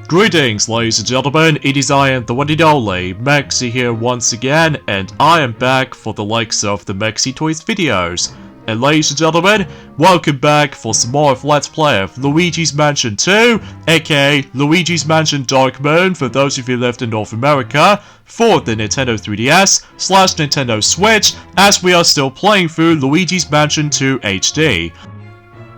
Greetings, ladies and gentlemen, it is I am the one and only Maxi here once again, and I am back for the likes of the Maxi Toys videos. And ladies and gentlemen, welcome back for some more of Let's Play of Luigi's Mansion 2, aka Luigi's Mansion Dark Moon for those of you who lived in North America, for the Nintendo 3DS/Nintendo Switch, as we are still playing through Luigi's Mansion 2 HD.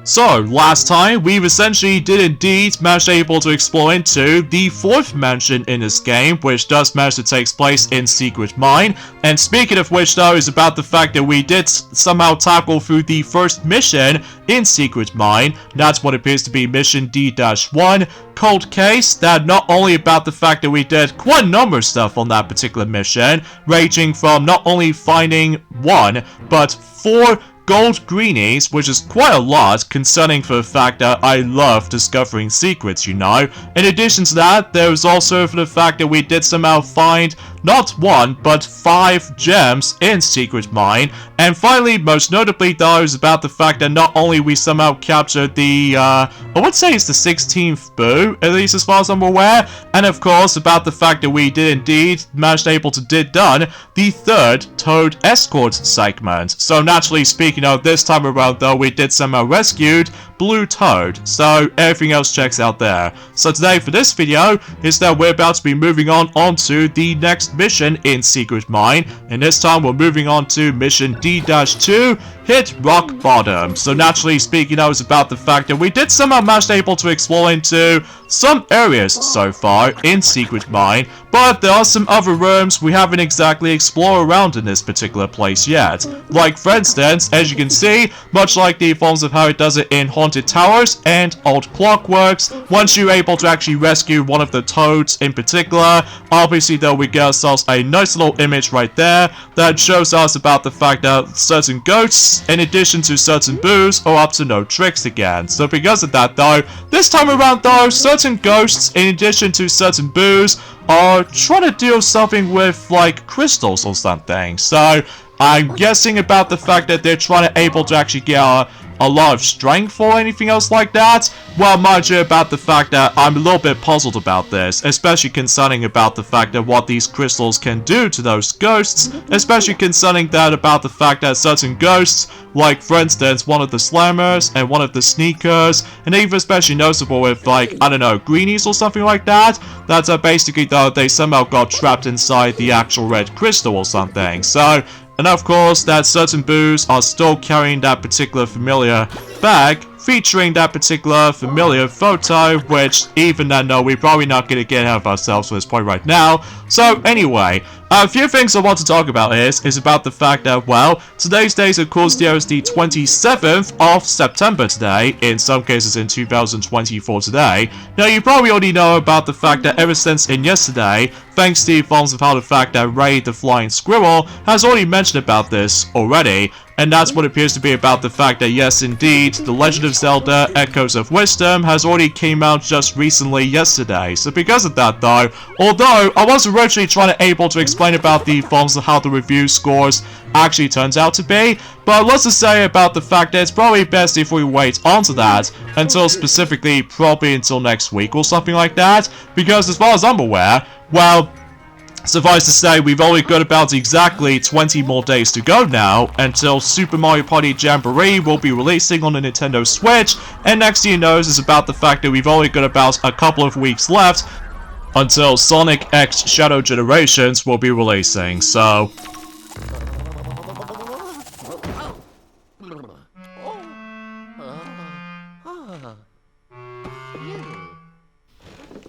So, last time, we've essentially did indeed manage able to explore into the fourth mansion in this game, which does manage to take place in Secret Mine. And speaking of which though, is about the fact that we did somehow tackle through the first mission in Secret Mine. That's what appears to be mission D-1, Cold Case. That not only about the fact that we did quite a number of stuff on that particular mission, ranging from not only finding one, but 4 gold greenies, which is quite a lot concerning for the fact that I love discovering secrets, you know. In addition to that, there was also for the fact that we did somehow find not 1, but 5 gems in Secret Mine. And finally, most notably though, is about the fact that not only we somehow captured the, I would say it's the 16th boo, at least as far as I'm aware, and of course about the fact that we did indeed manage able to did done the 3rd Toad Escort segment. So naturally speaking, this time around though, we did somehow rescued Blue Toad, so everything else checks out there. So today for this video is that we're about to be moving on to the next mission in Secret Mine, and this time we're moving on to mission D-2, Hit Rock Bottom. So naturally speaking, I was about the fact that we did somehow manage able to explore into some areas so far in Secret Mine, but there are some other rooms we haven't exactly explored around in this particular place yet. Like for instance, as you can see, much like the forms of how it does it in Haunted Towers and Old Clockworks, once you're able to actually rescue one of the toads in particular, obviously though we get ourselves a nice little image right there that shows us about the fact that certain ghosts, in addition to certain boos, are up to no tricks again. So because of that though, this time around though, certain ghosts, in addition to certain boos, are trying to do something with like crystals or something. So I'm guessing about the fact that they're trying to able to actually get a lot of strength or anything else like that. Well, mind you about the fact that I'm a little bit puzzled about this, especially concerning about the fact that what these crystals can do to those ghosts, especially concerning that about the fact that certain ghosts, like for instance one of the slammers and one of the sneakers, and even especially noticeable with like, I don't know, greenies or something like that, that's basically though they somehow got trapped inside the actual red crystal or something. So, and of course that certain boos are still carrying that particular familiar bag featuring that particular familiar photo, which even then though we're probably not going to get ahead of ourselves at this point right now. So anyway, a few things I want to talk about is about the fact that, well, today's date of course there is the 27th of September today, in some cases in 2024 today. Now you probably already know about the fact that ever since in yesterday, thanks to the forms of how the fact that Ray the Flying Squirrel has already mentioned about this already. And that's what appears to be about the fact that yes indeed, The Legend of Zelda Echoes of Wisdom has already came out just recently yesterday. So because of that though, although I was originally trying to able to explain about the forms of how the review scores actually turns out to be, but let's just say about the fact that it's probably best if we wait onto that until specifically probably until next week or something like that, because as far as I'm aware, well, suffice to say, we've only got about exactly 20 more days to go now until Super Mario Party Jamboree will be releasing on the Nintendo Switch, and next thing you know is about the fact that we've only got about a couple of weeks left until Sonic X Shadow Generations will be releasing, so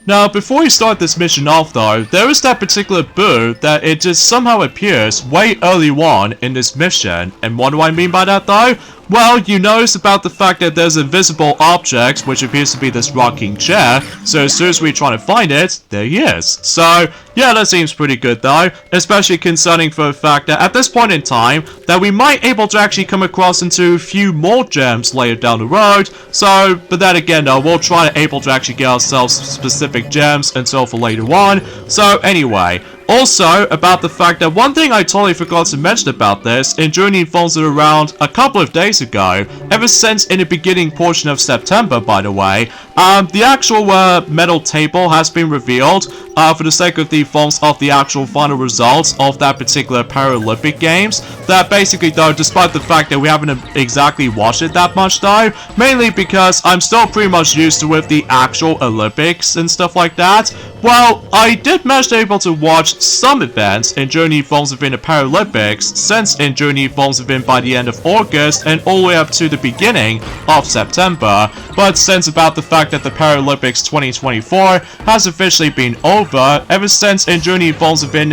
now, before we start this mission off though, there is that particular boo that it just somehow appears way early on in this mission. And what do I mean by that though? Well, you notice about the fact that there's a visible object, which appears to be this rocking chair, so as soon as we're trying to find it, there he is. So, yeah, that seems pretty good though, especially concerning for the fact that at this point in time, that we might able to actually come across into a few more gems later down the road, so, but then again though, we'll try to able to actually get ourselves specific gems until for later on. So, anyway, Also, about the fact that one thing I totally forgot to mention about this, in joining phones around a couple of days ago, ever since in the beginning portion of September, by the way, the actual medal table has been revealed for the sake of the phones of the actual final results of that particular Paralympic Games. That basically, though, despite the fact that we haven't exactly watched it that much, though, mainly because I'm still pretty much used to with the actual Olympics and stuff like that, well, I did manage to be able to watch some events in Journey Phones within the Paralympics, since in Journey Phones within by the end of August and all the way up to the beginning of September, but since about the fact that the Paralympics 2024 has officially been over, ever since in Journey Phones within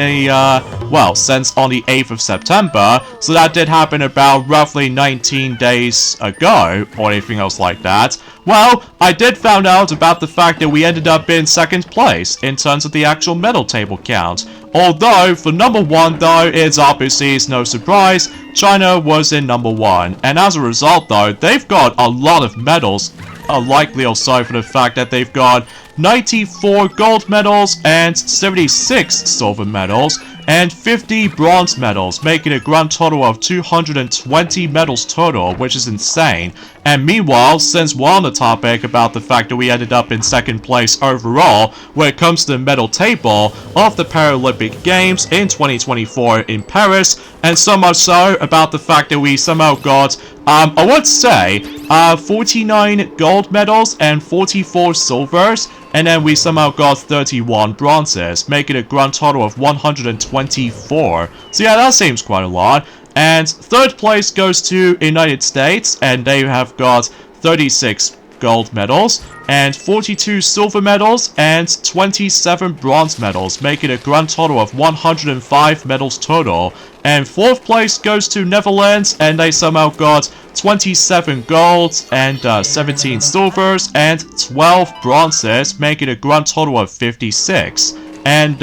well, since on the 8th of September, so that did happen about roughly 19 days ago, or anything else like that. Well, I did found out about the fact that we ended up in second place in terms of the actual medal table count. Although, for number 1 though, it's obviously no surprise, China was in number 1. And as a result though, they've got a lot of medals, likely also for the fact that they've got 94 gold medals and 76 silver medals and 50 bronze medals, making a grand total of 220 medals total, which is insane. And meanwhile, since we're on the topic about the fact that we ended up in second place overall when it comes to the medal table of the Paralympic Games in 2024 in Paris, and so much so about the fact that we somehow got, I would say, 49 gold medals and 44 silvers, and then we somehow got 31 bronzes, making a grand total of 124. So yeah, that seems quite a lot. And third place goes to United States, and they have got 36 gold medals and 42 silver medals and 27 bronze medals, making a grand total of 105 medals total. And fourth place goes to Netherlands, and they somehow got 27 golds and 17 silvers and 12 bronzes, making a grand total of 56. And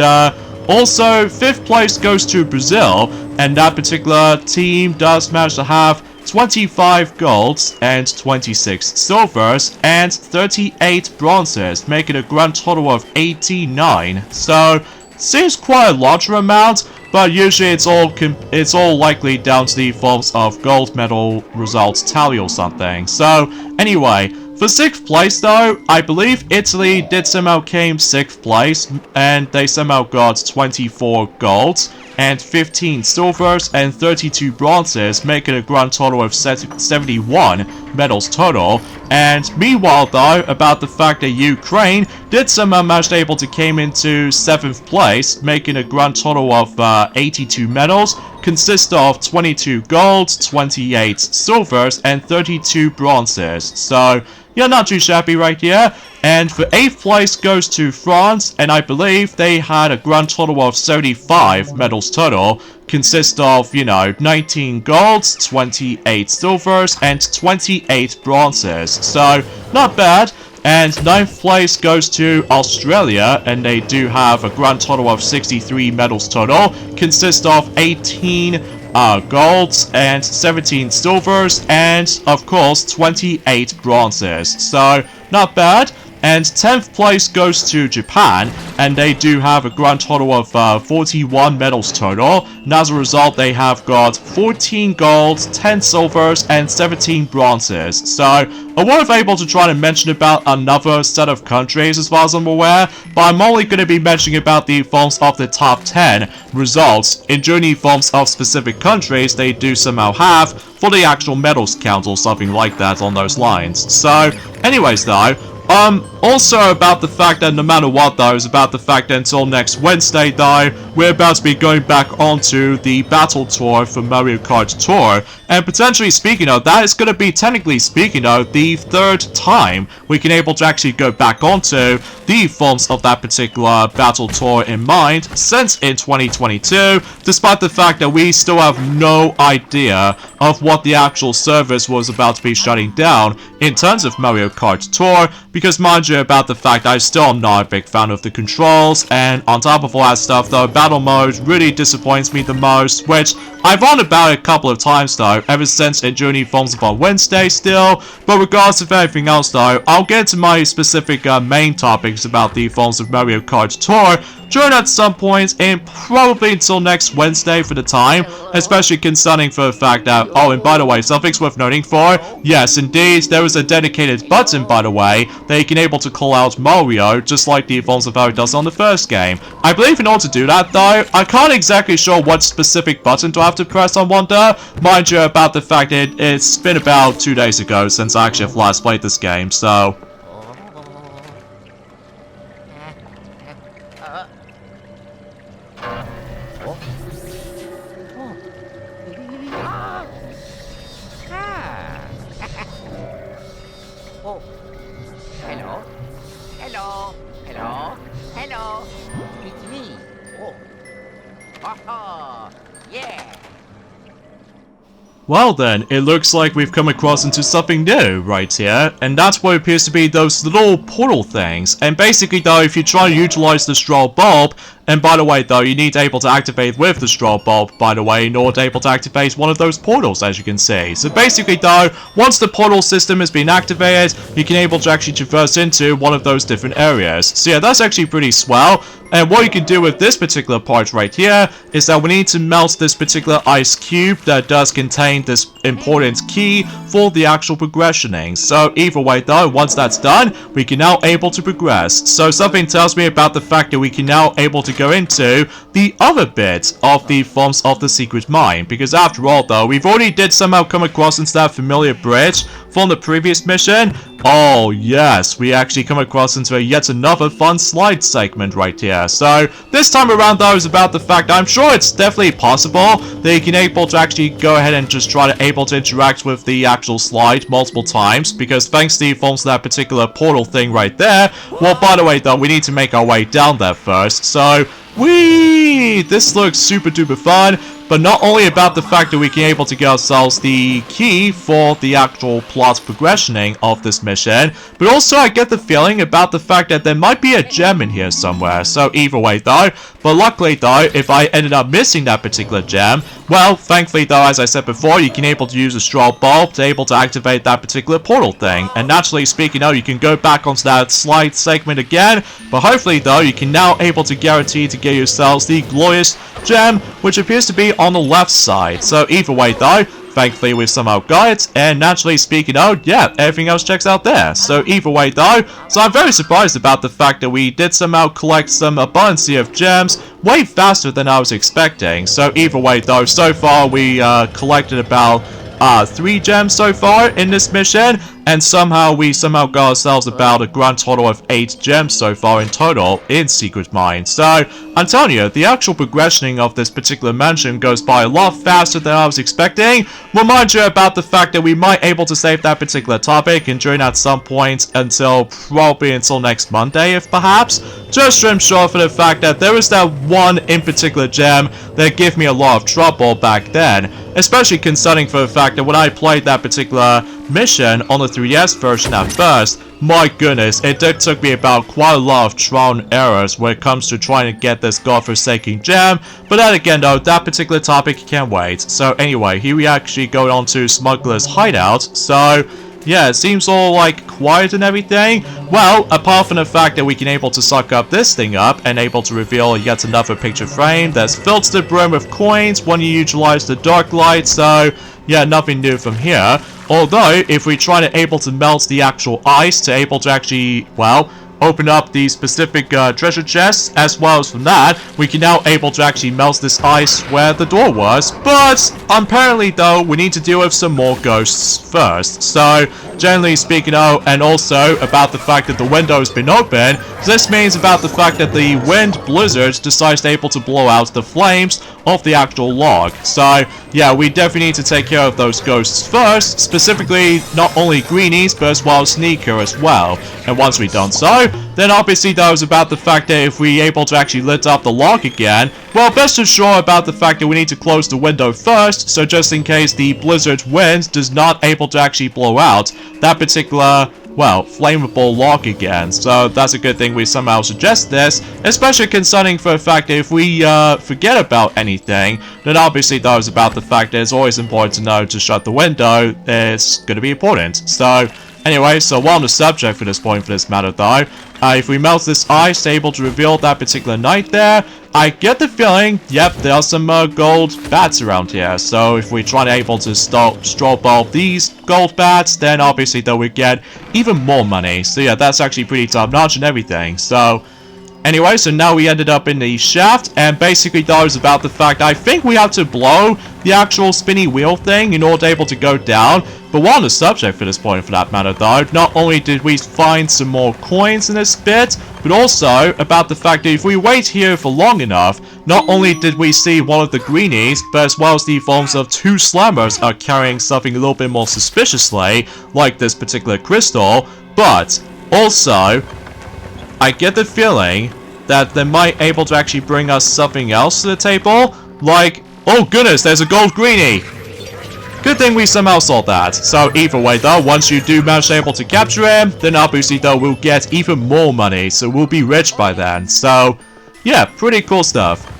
also, 5th place goes to Brazil, and that particular team does manage to have 25 golds and 26 silvers and 38 bronzes, making a grand total of 89. So, seems quite a larger amount, but usually it's all likely down to the forms of gold medal results tally or something. So, anyway, for 6th place though, I believe Italy did somehow came 6th place, and they somehow got 24 golds and 15 silvers and 32 bronzes, making a grand total of 71 medals total. And meanwhile though, about the fact that Ukraine did somehow manage to able to came into 7th place, making a grand total of 82 medals, consist of 22 golds, 28 silvers, and 32 bronzes. So, yeah, not too shabby right here. And for 8th place goes to France, and I believe they had a grand total of 75 medals total, consist of, 19 golds, 28 silvers, and 28 bronzes. So, not bad. And 9th place goes to Australia, and they do have a grand total of 63 medals total, consist of 18 golds and 17 silvers, and of course 28 bronzes. So, not bad. And 10th place goes to Japan, and they do have a grand total of 41 medals total, and as a result they have got 14 golds, 10 silvers, and 17 bronzes. So, I was able to try to mention about another set of countries as far as I'm aware, but I'm only going to be mentioning about the forms of the top 10 results in journey forms of specific countries they do somehow have for the actual medals count or something like that on those lines. So, anyways though, also about the fact that no matter what though, is about the fact that until next Wednesday though, we're about to be going back onto the Battle Tour for Mario Kart Tour, and potentially speaking of, that is going to be technically speaking of the 3rd time we can able to actually go back onto the forms of that particular Battle Tour in mind, since in 2022, despite the fact that we still have no idea of what the actual service was about to be shutting down in terms of Mario Kart Tour, because mind you about the fact I still am not a big fan of the controls, and on top of all that stuff though, battle mode really disappoints me the most, which I've on about it a couple of times though, ever since it journey forms upon Wednesday still, but regardless of anything else though, I'll get to my specific main topics about the forms of Mario Kart Tour join at some point, and probably until next Wednesday for the time, especially concerning for the fact that, oh, and by the way, something's worth noting for, yes, indeed, there is a dedicated button, by the way, that you can able to call out Mario, just like the forms of how it does on the first game. I believe in order to do that, though, I can't exactly sure what specific button to have to press on Wonder. Mind you, about the fact that it's been about 2 days ago since I actually have last played this game, so... Hello? Hello? Hello? Hello? It's me. Oh, yeah. Well then, it looks like we've come across into something new right here, and that's what appears to be those little portal things. And basically though, if you try to utilize the straw bulb, and by the way though, you need to able to activate with the straw bulb, by the way, in order to able to activate one of those portals, as you can see. So basically though, once the portal system has been activated, you can able to actually traverse into one of those different areas. So yeah, that's actually pretty swell. And what you can do with this particular part right here is that we need to melt this particular ice cube that does contain this important key for the actual progressioning. So either way though, once that's done, we can now able to progress. So something tells me about the fact that we can now able to go into the other bit of the forms of the secret mine. Because after all though, we've already did somehow come across into that familiar bridge from the previous mission. Oh yes, we actually come across into yet another fun slide segment right here. So this time around though is about the fact I'm sure it's definitely possible that you can able to actually go ahead and just try to able to interact with the actual slide multiple times, because thanks to the forms of that particular portal thing right there. Well, by the way though, we need to make our way down there first. So this looks super duper fun. But not only about the fact that we can able to get ourselves the key for the actual plot progressioning of this mission, but also I get the feeling about the fact that there might be a gem in here somewhere. So either way though, but luckily though, if I ended up missing that particular gem, well, thankfully though, as I said before, you can able to use a straw bulb to able to activate that particular portal thing. And naturally speaking though, you can go back onto that slide segment again, but hopefully though, you can now able to guarantee to get yourselves the glorious gem, which appears to be on the left side. So either way though, thankfully we've somehow got it, and naturally speaking though, yeah, everything else checks out there. So either way though, so I'm very surprised about the fact that we did somehow collect some abundance of gems way faster than I was expecting. So either way though, so far we collected about 3 gems so far in this mission, and we somehow got ourselves about a grand total of 8 gems so far in total in Secret Mine. So I'm telling you, the actual progressioning of this particular mansion goes by a lot faster than I was expecting. Remind you about the fact that we might able to save that particular topic and join at some point probably until next Monday, if perhaps, just to ensure for the fact that there is that one in particular gem that gave me a lot of trouble back then, especially concerning for the fact that when I played that particular mission on the 3DS version at first, my goodness, it did took me about quite a lot of trial and errors when it comes to trying to get this godforsaken gem. But then again though, that particular topic can wait. So anyway, here we actually go on to Smuggler's Hideout. So yeah, it seems all like quiet and everything. Well, apart from the fact that we can able to suck up this thing up and able to reveal yet another picture frame that's filled to the brim with coins when you utilize the dark light. So yeah, nothing new from here. Although, if we try to able to melt the actual ice to able to actually, well, open up the specific treasure chests, as well as from that, we can now able to actually melt this ice where the door was. But apparently though, we need to deal with some more ghosts first. So generally speaking though, and also about the fact that the window has been open, this means about the fact that the wind blizzard decides to able to blow out the flames of the actual log. So yeah, we definitely need to take care of those ghosts first, specifically not only Greenies but as well as Sneaker as well. And once we've done so, then obviously that was about the fact that if we able to actually lit up the log again, well, best assure about the fact that we need to close the window first, so just in case the blizzard wind does not able to actually blow out that particular, well, flammable log again. So that's a good thing we somehow suggest this, especially concerning for the fact that if we forget about anything, then obviously that was about the fact that it's always important to know to shut the window. It's going to be important. So Anyway, so while on the subject for this point for this matter though, if we melt this ice, able to reveal that particular night there, I get the feeling, yep, there are some gold bats around here. So if we try to able to straw ball these gold bats, then obviously though we get even more money. So yeah, that's actually pretty top notch and everything. So anyway, so now we ended up in the shaft, and basically though it's about the fact I think we have to blow the actual spinny wheel thing in order to able to go down. But while on the subject for this point for that matter though, not only did we find some more coins in this bit, but also about the fact that if we wait here for long enough, not only did we see one of the greenies, but as well as the forms of 2 slammers are carrying something a little bit more suspiciously, like this particular crystal, but also I get the feeling that they might able to actually bring us something else to the table, like, oh goodness, there's a gold greenie! Good thing we somehow saw that. So either way though, once you do manage to able to capture him, then obviously though we'll get even more money, so we'll be rich by then. So yeah, pretty cool stuff.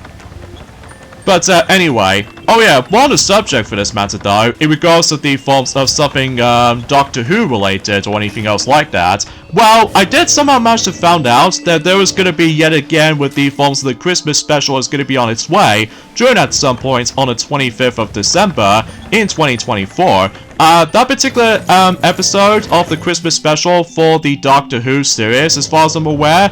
But anyway, oh yeah, while on the subject for this matter though, in regards to the forms of something Doctor Who related or anything else like that, well, I did somehow manage to find out that there was going to be yet again with the forms of the Christmas special is going to be on its way during at some point on the 25th of December in 2024. That particular episode of the Christmas special for the Doctor Who series, as far as I'm aware,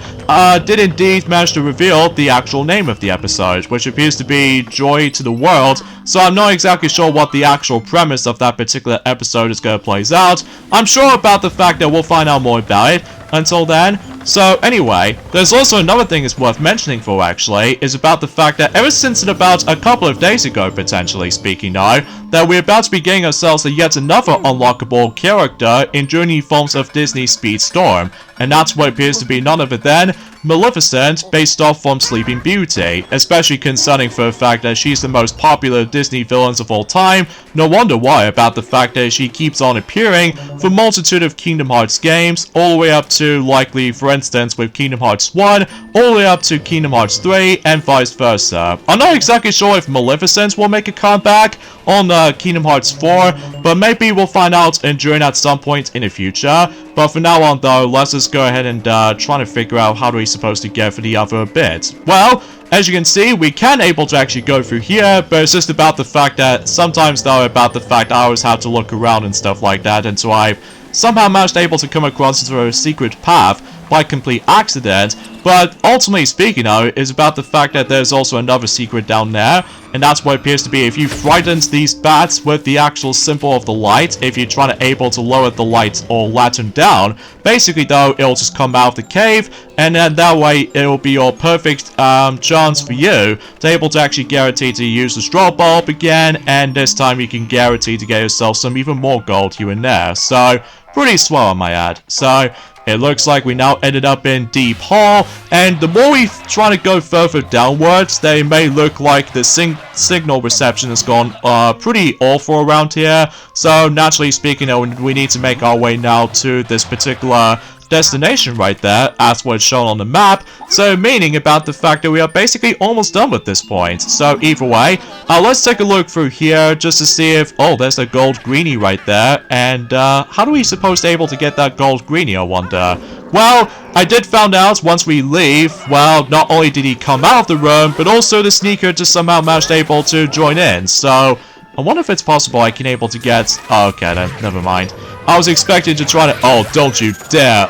did indeed manage to reveal the actual name of the episode, which appears to be Joy to the World. So I'm not exactly sure what the actual premise of that particular episode is going to play out. I'm sure about the fact that we'll find out more about it until then. So anyway, there's also another thing that's worth mentioning for actually, is about the fact that ever since about a couple of days ago, potentially speaking now, that we're about to be getting ourselves a yet another unlockable character in Journey forms of Disney Speed Storm, and that's what appears to be none other than Maleficent, based off from Sleeping Beauty, especially concerning for the fact that she's the most popular Disney villains of all time. No wonder why about the fact that she keeps on appearing for a multitude of Kingdom Hearts games, all the way up to likely, for instance, with Kingdom Hearts 1, all the way up to Kingdom Hearts 3, and vice versa. I'm not exactly sure if Maleficent will make a comeback on Kingdom Hearts 4, but maybe we'll find out during at some point in the future. But for now on though, let's just go ahead and try to figure out how do we supposed to get for the other bit. Well, as you can see, we can able to actually go through here, but it's just about the fact that sometimes though about the fact I always have to look around and stuff like that, and so I somehow managed able to come across a secret path by complete accident. But ultimately speaking though, is about the fact that there's also another secret down there, and that's what it appears to be. If you frighten these bats with the actual symbol of the light, if you're trying to able to lower the light or lantern down, basically though it'll just come out of the cave, and then that way it'll be your perfect chance for you to able to actually guarantee to use the straw bulb again, and this time you can guarantee to get yourself some even more gold here and there. So pretty swell, I might add. So it looks like we now ended up in Deep Hall, and the more we try to go further downwards, they may look like the signal reception has gone pretty awful around here. So naturally speaking, we need to make our way now to this particular destination right there, as what's shown on the map, so meaning about the fact that we are basically almost done with this point. So either way, let's take a look through here just to see if, oh, there's a gold greenie right there, and how do we suppose to able to get that gold greenie, I wonder? Well, I did find out once we leave, well, not only did he come out of the room, but also the sneaker just somehow managed able to join in. So I wonder if it's possible I can able to get, oh, okay then, never mind. I was expecting to try to, oh, don't you dare,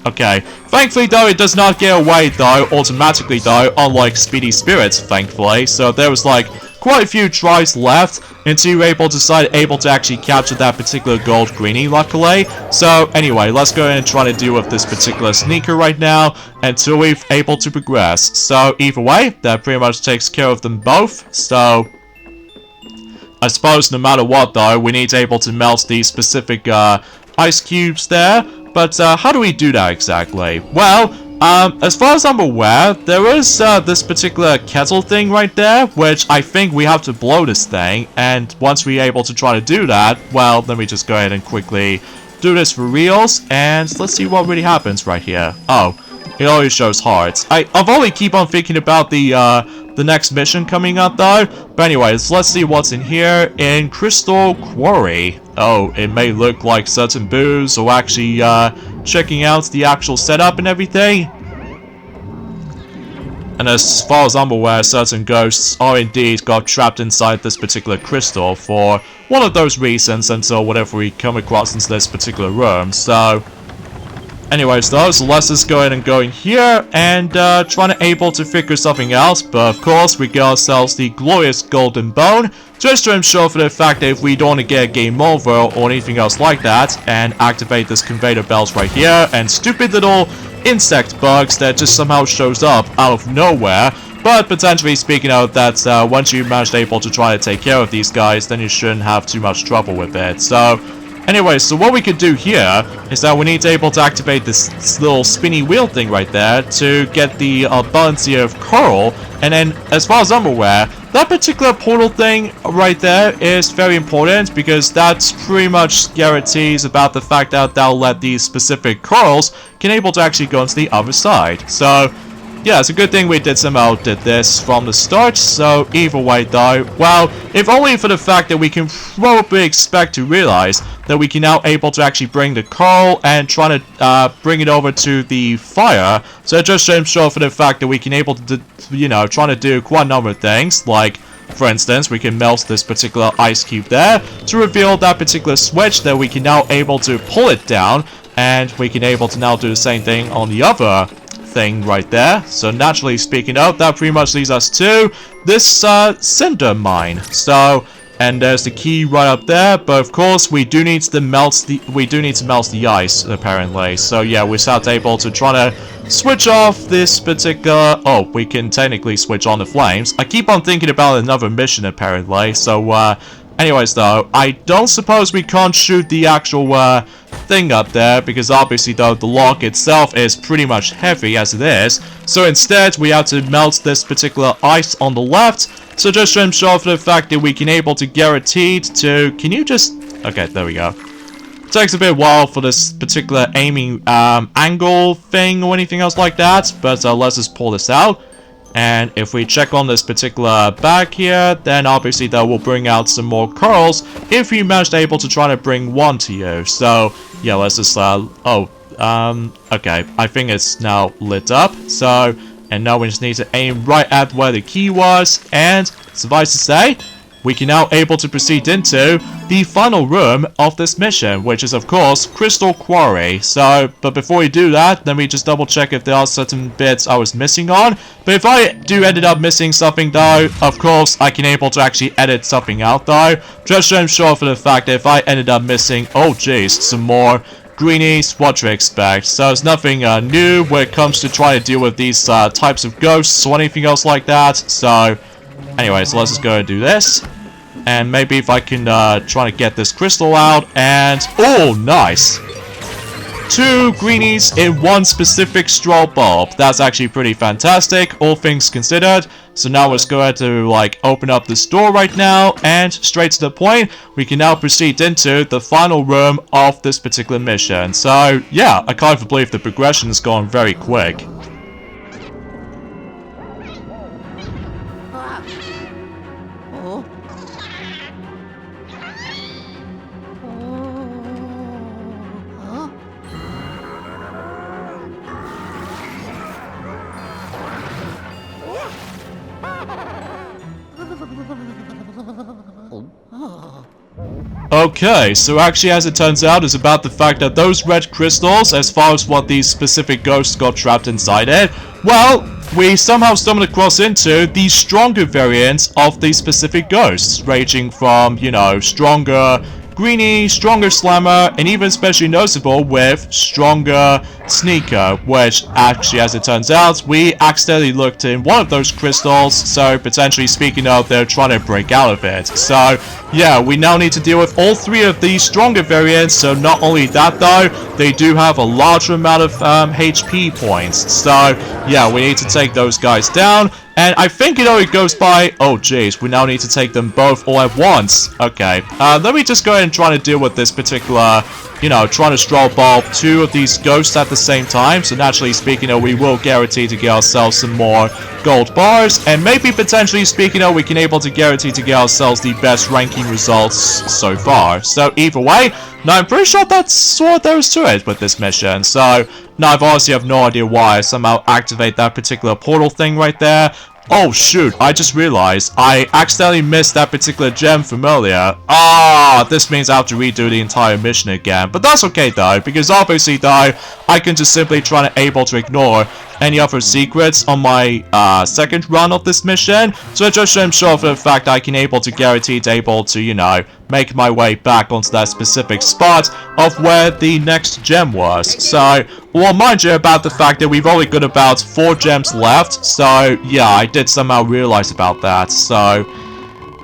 okay. Thankfully though, it does not get away though, automatically though, unlike Speedy Spirits, thankfully. So there was like quite a few tries left until you were able to actually capture that particular gold greenie, luckily. So anyway, let's go ahead and try to deal with this particular sneaker right now until we've able to progress. So either way, that pretty much takes care of them both. So I suppose no matter what though, we need to able to melt these specific ice cubes there. But how do we do that exactly? Well, as far as I'm aware, there is this particular kettle thing right there, which I think we have to blow this thing. And once we're able to try to do that, well, let me just go ahead and quickly do this for reals. And let's see what really happens right here. Oh, it always shows hearts. I've only keep on thinking about the next mission coming up though. But anyways, let's see what's in here. In Crystal Quarry. Oh, it may look like certain booths or actually checking out the actual setup and everything. And as far as I'm aware, certain ghosts are indeed got trapped inside this particular crystal for one of those reasons until whatever we come across into this particular room. So, anyways though, so let's just go ahead and go in here and trying to able to figure something out. But of course, we get ourselves the glorious golden bone, just to ensure for the fact that if we don't want to get a game over or anything else like that, and activate this conveyor belt right here, and stupid little insect bugs that just somehow shows up out of nowhere. But potentially speaking of that, once you manage able to try to take care of these guys, then you shouldn't have too much trouble with it. So anyway, so what we could do here is that we need to able to activate this little spinny wheel thing right there to get the balancier of coral. And then, as far as I'm aware, that particular portal thing right there is very important, because that pretty much guarantees about the fact that that'll let these specific corals can able to actually go into the other side. So yeah, it's a good thing we did this from the start. So either way though, well, if only for the fact that we can probably expect to realize that we can now able to actually bring the coral and try to bring it over to the fire. So just to ensure for the fact that we can able to, you know, trying to do quite a number of things. Like, for instance, we can melt this particular ice cube there to reveal that particular switch that we can now able to pull it down, and we can able to now do the same thing on the other thing right there. So naturally speaking of, that pretty much leads us to this cinder mine. So, and there's the key right up there, but of course we do need to melt the ice apparently. So yeah, we're start able to try to switch off this particular, oh, we can technically switch on the flames. I keep on thinking about another mission apparently. So anyways though, I don't suppose we can't shoot the actual thing up there, because obviously though the lock itself is pretty much heavy as it is. So instead we have to melt this particular ice on the left. So just to ensure for the fact that we can able to guaranteed to, can you just, okay, there we go. It takes a bit while for this particular aiming angle thing or anything else like that, but let's just pull this out. And if we check on this particular bag here, then obviously that will bring out some more corals if you manage to able to try to bring one to you. So yeah, let's just okay, I think it's now lit up. So, and now we just need to aim right at where the key was, and suffice to say, we can now able to proceed into the final room of this mission, which is of course Crystal Quarry. So, but before we do that, let me just double check if there are certain bits I was missing on. But if I do ended up missing something though, of course I can able to actually edit something out though, just to ensure for the fact that if I ended up missing, oh jeez, some more greenies, what to expect. So it's nothing new when it comes to try to deal with these types of ghosts or anything else like that. So anyways, let's just go and do this. And maybe if I can try to get this crystal out, and oh, nice! 2 greenies in one specific straw bulb. That's actually pretty fantastic, all things considered. So now let's go ahead to like open up this door right now, and straight to the point, we can now proceed into the final room of this particular mission. So yeah, I can't believe the progression has gone very quick. Okay, so actually as it turns out is about the fact that those red crystals, as far as what these specific ghosts got trapped inside it, well, we somehow stumbled across into the stronger variants of these specific ghosts, ranging from, you know, stronger Greenie, stronger Slammer, and even especially noticeable with stronger Sneaker, which actually, as it turns out, we accidentally looked in one of those crystals, so potentially speaking of, they're trying to break out of it. So yeah, we now need to deal with all 3 of these stronger variants. So not only that though, they do have a larger amount of HP points. So yeah, we need to take those guys down. And I think, it goes by... Oh, jeez. We now need to take them both all at once. Okay. Let me just go ahead and try to deal with this particular... trying to straw ball 2 of these ghosts at the same time. So naturally speaking, we will guarantee to get ourselves some more gold bars. And maybe potentially speaking, we can able to guarantee to get ourselves the best ranking results so far. So either way, now I'm pretty sure that's what there is to it with this mission. So now I've honestly have no idea why I somehow activate that particular portal thing right there. Oh shoot, I just realized I accidentally missed that particular gem from earlier. This means I have to redo the entire mission again. But that's okay though, because obviously though, I can just simply try to able to ignore any other secrets on my second run of this mission. So just to ensure for the fact I can able to guarantee to able to, make my way back onto that specific spot of where the next gem was. So, well, mind you about the fact that we've only got about 4 gems left. So, yeah, I did somehow realize about that. So,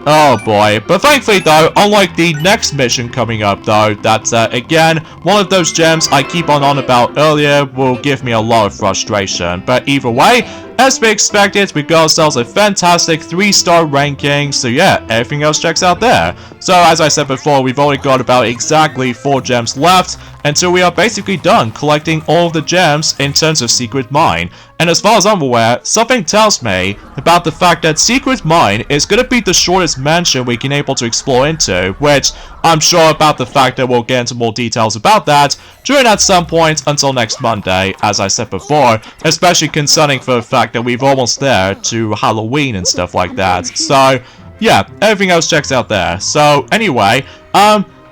oh boy. But thankfully though, unlike the next mission coming up though, that again, one of those gems I keep on about earlier will give me a lot of frustration. But either way, as we expected, we got ourselves a fantastic 3-star ranking, so yeah, everything else checks out there. So as I said before, we've only got about exactly 4 gems left, until we are basically done collecting all of the gems in terms of Secret Mine. And as far as I'm aware, something tells me about the fact that Secret Mine is going to be the shortest mansion we can able to explore into, which I'm sure about the fact that we'll get into more details about that during at some point until next Monday, as I said before, especially concerning for the fact that we've almost there to Halloween and stuff like that. So, yeah, everything else checks out there. So, anyway,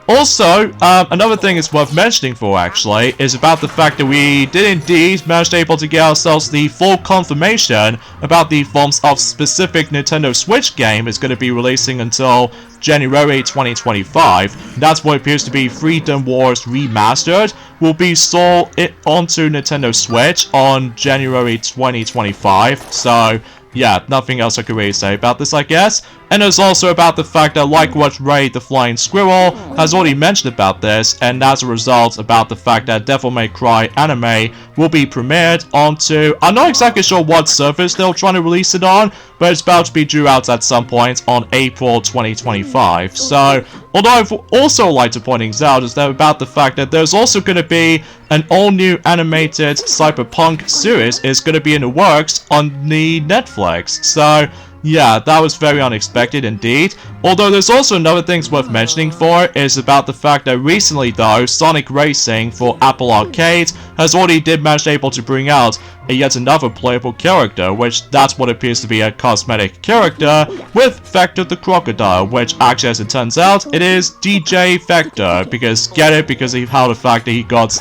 also, another thing it's worth mentioning for, actually, is about the fact that we did indeed manage to able to get ourselves the full confirmation about the forms of specific Nintendo Switch game is going to be releasing until January 2025. That's what appears to be Freedom Wars Remastered will be sold onto Nintendo Switch on January 2025. So, yeah, nothing else I could really say about this, I guess. And it's also about the fact that, like what Ray the Flying Squirrel has already mentioned about this, and as a result about the fact that Devil May Cry anime will be premiered onto, I'm not exactly sure what service they're trying to release it on, but it's about to be due out at some point on April 2025. So, although I've also like to point things out is that about the fact that there's also going to be an all-new animated cyberpunk series is going to be in the works on the Netflix. So, yeah, that was very unexpected indeed. Although there's also another thing worth mentioning for is about the fact that recently though, Sonic Racing for Apple Arcade has already did manage able to bring out yet another playable character, which that's what appears to be a cosmetic character with Vector the Crocodile, which actually as it turns out, it is DJ Vector, because get it, because of how the fact that he got,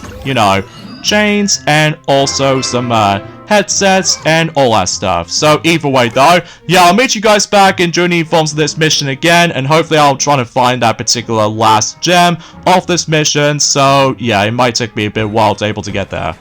chains and also some headsets and all that stuff. So either way though, yeah, I'll meet you guys back in during the forms of this mission again, and hopefully I'll try to find that particular last gem of this mission. So yeah, it might take me a bit while to able to get there.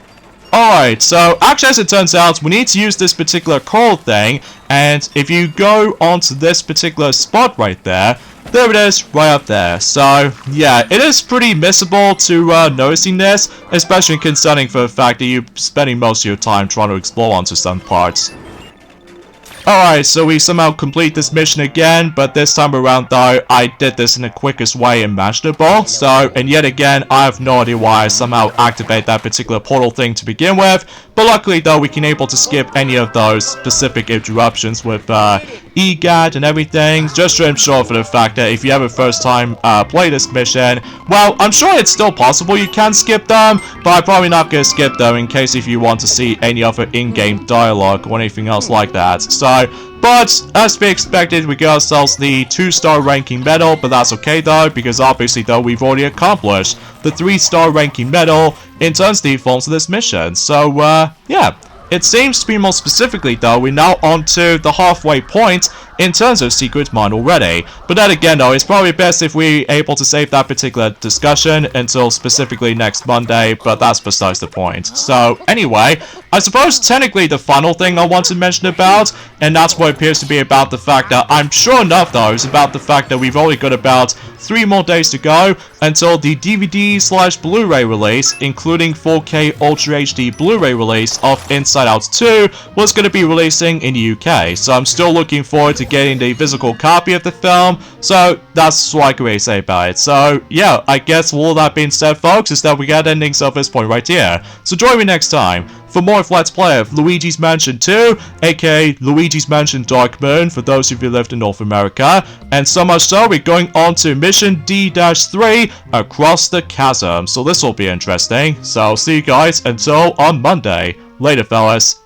Alright, so actually as it turns out, we need to use this particular coral thing, and if you go onto this particular spot right there, there it is, right up there. So, yeah, it is pretty missable to noticing this, especially concerning for the fact that you're spending most of your time trying to explore onto some parts. Alright, so we somehow complete this mission again, but this time around though, I did this in the quickest way imaginable. So, and yet again, I have no idea why I somehow activate that particular portal thing to begin with. But luckily though, we can able to skip any of those specific interruptions with EGAT and everything, just to ensure for the fact that if you ever first time play this mission, well, I'm sure it's still possible you can skip them, but I'm probably not going to skip them in case if you want to see any other in-game dialogue or anything else like that. So, but as we expected, we got ourselves the 2-star ranking medal, but that's okay though, because obviously though we've already accomplished the 3-star ranking medal in terms of the forms of this mission. So, yeah. It seems to be more specifically though, we're now on to the halfway point in terms of Secret Mine already. But then again though, it's probably best if we're able to save that particular discussion until specifically next Monday, but that's besides the point. So anyway, I suppose technically the final thing I want to mention about, and that's what appears to be about the fact that I'm sure enough though, is about the fact that we've only got about 3 more days to go until the DVD/Blu-ray release, including 4K Ultra HD Blu-ray release of Inside Out 2, was going to be releasing in the UK. So I'm still looking forward to getting the physical copy of the film, so that's what I can really say about it. So yeah, I guess with all that being said folks, is that we got endings of this point right here. So join me next time for more of Let's Play of Luigi's Mansion 2, aka Luigi's Mansion Dark Moon for those of you who lived in North America, and so much so we're going on to Mission D-3 Across the Chasm, so this will be interesting. So see you guys until on Monday. Later fellas.